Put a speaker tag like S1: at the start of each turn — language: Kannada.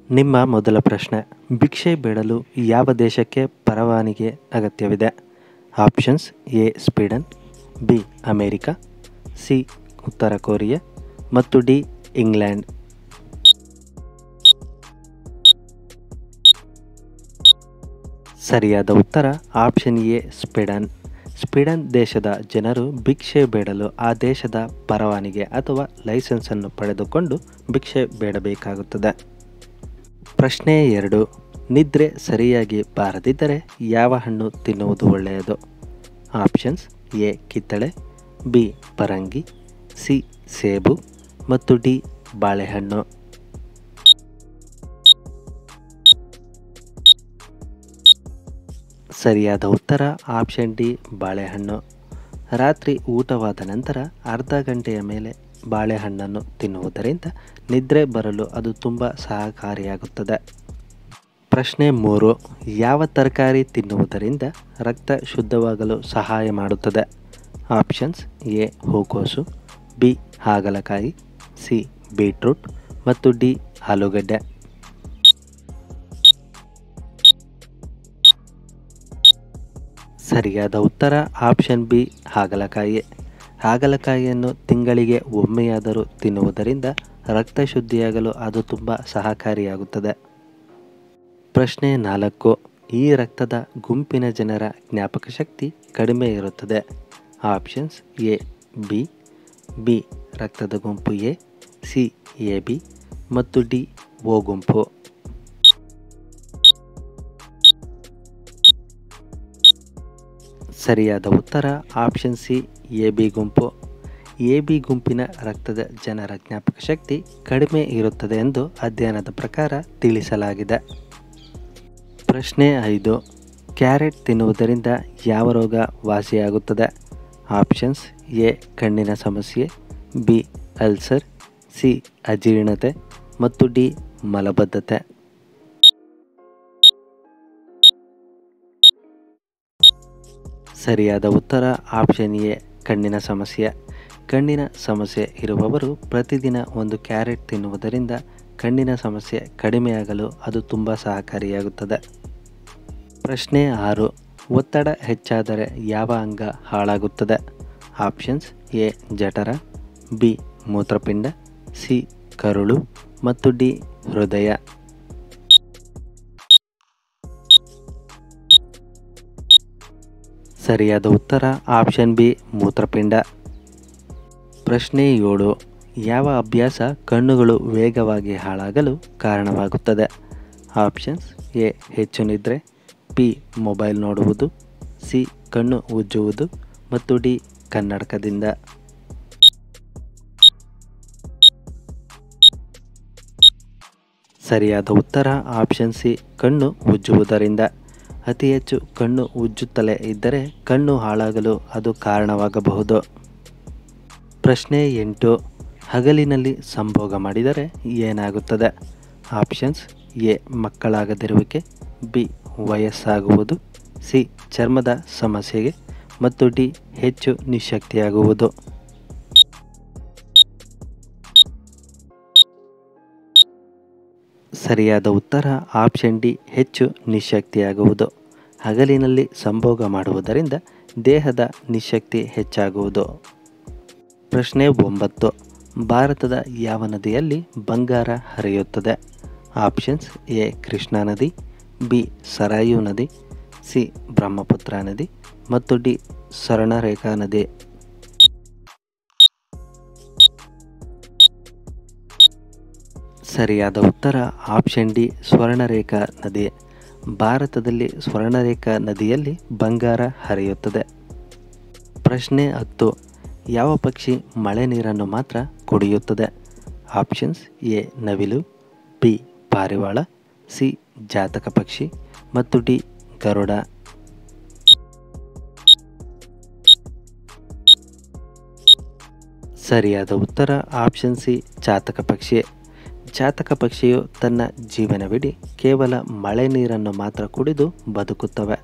S1: ನಿಮ್ಮ ಮೊದಲ ಪ್ರಶ್ನೆ, ಭಿಕ್ಷೆ ಬೇಡಲು ಯಾವ ದೇಶಕ್ಕೆ ಪರವಾನಗಿ ಅಗತ್ಯವಿದೆ? Options: A Sweden, B America, C ಉತ್ತರ ಕೊರಿಯಾ ಮತ್ತು ಡಿ ಇಂಗ್ಲೆಂಡ್. ಸರಿಯಾದ ಉತ್ತರ ಆಪ್ಷನ್ ಎ ಸ್ವೀಡನ್. ಸ್ವೀಡನ್ ದೇಶದ ಜನರು ಭಿಕ್ಷೆ ಬೇಡಲು ಆ ದೇಶದ ಪರವಾನಗಿ ಅಥವಾ ಲೈಸೆನ್ಸನ್ನು ಪಡೆದುಕೊಂಡು ಭಿಕ್ಷೆ ಬೇಡಬೇಕಾಗುತ್ತದೆ. ಪ್ರಶ್ನೆ 2, ನಿದ್ರೆ ಸರಿಯಾಗಿ ಬಾರದಿದ್ದರೆ ಯಾವ ಹಣ್ಣು ತಿನ್ನುವುದು ಒಳ್ಳೆಯದು? ಆಪ್ಷನ್ಸ್: ಎ ಕಿತ್ತಳೆ, ಬಿ ಪರಂಗಿ, ಸಿ ಸೇಬು ಮತ್ತು ಡಿ ಬಾಳೆಹಣ್ಣು. ಸರಿಯಾದ ಉತ್ತರ ಆಪ್ಷನ್ ಡಿ ಬಾಳೆಹಣ್ಣು. ರಾತ್ರಿ ಊಟವಾದ ನಂತರ ಅರ್ಧ ಗಂಟೆಯ ಮೇಲೆ ಬಾಳೆಹಣ್ಣನ್ನು ತಿನ್ನುವುದರಿಂದ ನಿದ್ರೆ ಬರಲು ಅದು ತುಂಬ ಸಹಕಾರಿಯಾಗುತ್ತದೆ. ಪ್ರಶ್ನೆ 3, ಯಾವ ತರಕಾರಿ ತಿನ್ನುವುದರಿಂದ ರಕ್ತ ಶುದ್ಧವಾಗಲು ಸಹಾಯ ಮಾಡುತ್ತದೆ? ಆಪ್ಷನ್ಸ್: ಎ ಹೂಕೋಸು, ಬಿ ಹಾಗಲಕಾಯಿ, ಸಿ ಬೀಟ್ರೂಟ್ ಮತ್ತು ಡಿ ಆಲೂಗಡ್ಡೆ. ಸರಿಯಾದ ಉತ್ತರ ಆಪ್ಷನ್ ಬಿ ಹಾಗಲಕಾಯಿ. ಹಾಗಲಕಾಯಿಯನ್ನು ತಿಂಗಳಿಗೆ ಒಮ್ಮೆಯಾದರೂ ತಿನ್ನುವುದರಿಂದ ರಕ್ತ ಶುದ್ಧಿಯಾಗಲು ಅದು ತುಂಬ ಸಹಕಾರಿಯಾಗುತ್ತದೆ. ಪ್ರಶ್ನೆ 4, ಈ ರಕ್ತದ ಗುಂಪಿನ ಜನರ ಜ್ಞಾಪಕ ಶಕ್ತಿ ಕಡಿಮೆ ಇರುತ್ತದೆ. ಆಪ್ಷನ್ಸ್: ಎ ಬಿ ರಕ್ತದ ಗುಂಪು ಎ, ಸಿ ಎ ಬಿ ಮತ್ತು ಡಿ ಓ ಗುಂಪು. ಸರಿಯಾದ ಉತ್ತರ ಆಪ್ಷನ್ ಸಿ ಎ ಬಿ ಗುಂಪು. ಎ ಬಿ ಗುಂಪಿನ ರಕ್ತದ ಜನರ ಜ್ಞಾಪಕ ಶಕ್ತಿ ಕಡಿಮೆ ಇರುತ್ತದೆ ಎಂದು ಅಧ್ಯಯನದ ಪ್ರಕಾರ ತಿಳಿಸಲಾಗಿದೆ. ಪ್ರಶ್ನೆ 5, ಕ್ಯಾರೆಟ್ ತಿನ್ನುವುದರಿಂದ ಯಾವ ರೋಗ ವಾಸಿಯಾಗುತ್ತದೆ? ಆಪ್ಷನ್ಸ್: ಎ ಕಣ್ಣಿನ ಸಮಸ್ಯೆ, ಬಿ ಅಲ್ಸರ್, ಸಿ ಅಜೀರ್ಣತೆ ಮತ್ತು ಡಿ ಮಲಬದ್ಧತೆ. ಸರಿಯಾದ ಉತ್ತರ ಆಪ್ಷನ್ ಎ ಕಣ್ಣಿನ ಸಮಸ್ಯೆ. ಕಣ್ಣಿನ ಸಮಸ್ಯೆ ಇರುವವರು ಪ್ರತಿದಿನ ಒಂದು ಕ್ಯಾರೆಟ್ ತಿನ್ನುವುದರಿಂದ ಕಣ್ಣಿನ ಸಮಸ್ಯೆ ಕಡಿಮೆಯಾಗಲು ಅದು ತುಂಬ ಸಹಕಾರಿಯಾಗುತ್ತದೆ. ಪ್ರಶ್ನೆ 6, ಒತ್ತಡ ಹೆಚ್ಚಾದರೆ ಯಾವ ಅಂಗ ಹಾಳಾಗುತ್ತದೆ? ಆಪ್ಷನ್ಸ್: ಎ ಜಠರ, ಬಿ ಮೂತ್ರಪಿಂಡ, ಸಿ ಕರುಳು ಮತ್ತು ಡಿ ಹೃದಯ. ಸರಿಯಾದ ಉತ್ತರ ಆಪ್ಷನ್ ಬಿ ಮೂತ್ರಪಿಂಡ. ಪ್ರಶ್ನೆ 7, ಯಾವ ಅಭ್ಯಾಸ ಕಣ್ಣುಗಳು ವೇಗವಾಗಿ ಹಾಳಾಗಲು ಕಾರಣವಾಗುತ್ತದೆ? ಆಪ್ಷನ್ಸ್: ಎ ಹೆಚ್ಚು ನಿದ್ರೆ, ಬಿ ಮೊಬೈಲ್ ನೋಡುವುದು, ಸಿ ಕಣ್ಣು ಉಜ್ಜುವುದು ಮತ್ತು ಡಿ ಕನ್ನಡಕದಿಂದ. ಸರಿಯಾದ ಉತ್ತರ ಆಪ್ಷನ್ ಸಿ ಕಣ್ಣು ಉಜ್ಜುವುದರಿಂದ. ಅತಿ ಹೆಚ್ಚು ಕಣ್ಣು ಉಜ್ಜುತ್ತಲೇ ಇದ್ದರೆ ಕಣ್ಣು ಹಾಳಾಗಲು ಅದು ಕಾರಣವಾಗಬಹುದು. ಪ್ರಶ್ನೆ 8, ಹಗಲಿನಲ್ಲಿ ಸಂಭೋಗ ಮಾಡಿದರೆ ಏನಾಗುತ್ತದೆ? ಆಪ್ಷನ್ಸ್: ಎ ಮಕ್ಕಳಾಗದಿರುವಿಕೆ, ಬಿ ವಯಸ್ಸಾಗುವುದು, ಸಿ ಚರ್ಮದ ಸಮಸ್ಯೆಗೆ ಮತ್ತು ಡಿ ಹೆಚ್ಚು ನಿಶಕ್ತಿಯಾಗುವುದು. ಸರಿಯಾದ ಉತ್ತರ ಆಪ್ಷನ್ ಡಿ ಹೆಚ್ಚು ನಿಶಕ್ತಿಯಾಗುವುದು. ಹಗಲಿನಲ್ಲಿ ಸಂಭೋಗ ಮಾಡುವುದರಿಂದ ದೇಹದ ನಿಶಕ್ತಿ ಹೆಚ್ಚಾಗುವುದು. ಪ್ರಶ್ನೆ 9, ಭಾರತದ ಯಾವ ನದಿಯಲ್ಲಿ ಬಂಗಾರ ಹರಿಯುತ್ತದೆ? ಆಪ್ಷನ್ಸ್: ಎ ಕೃಷ್ಣಾ ನದಿ, ಬಿ ಸರಾಯು ನದಿ, ಸಿ ಬ್ರಹ್ಮಪುತ್ರ ನದಿ ಮತ್ತು ಡಿ ಸ್ವರ್ಣರೇಖಾ ನದಿ. ಸರಿಯಾದ ಉತ್ತರ ಆಪ್ಷನ್ ಡಿ ಸ್ವರ್ಣರೇಖಾ ನದಿ. ಭಾರತದಲ್ಲಿ ಸ್ವರ್ಣರೇಖಾ ನದಿಯಲ್ಲಿ ಬಂಗಾರ ಹರಿಯುತ್ತದೆ. ಪ್ರಶ್ನೆ 10, ಯಾವ ಪಕ್ಷಿ ಮಳೆ ನೀರನ್ನು ಮಾತ್ರ ಕುಡಿಯುತ್ತದೆ? ಆಪ್ಷನ್ಸ್: ಎ ನವಿಲು, ಬಿ ಪಾರಿವಾಳ, ಸಿ ಜಾತಕ ಪಕ್ಷಿ ಮತ್ತು ಡಿ ಗರುಡ. ಸರಿಯಾದ ಉತ್ತರ ಆಪ್ಷನ್ ಸಿ ಜಾತಕ ಪಕ್ಷಿ. ಜಾತಕ ಪಕ್ಷಿಯು ತನ್ನ ಜೀವನವಿಡೀ ಕೇವಲ ಮಳೆ ನೀರನ್ನು ಮಾತ್ರ ಕುಡಿದು ಬದುಕುತ್ತವೆ.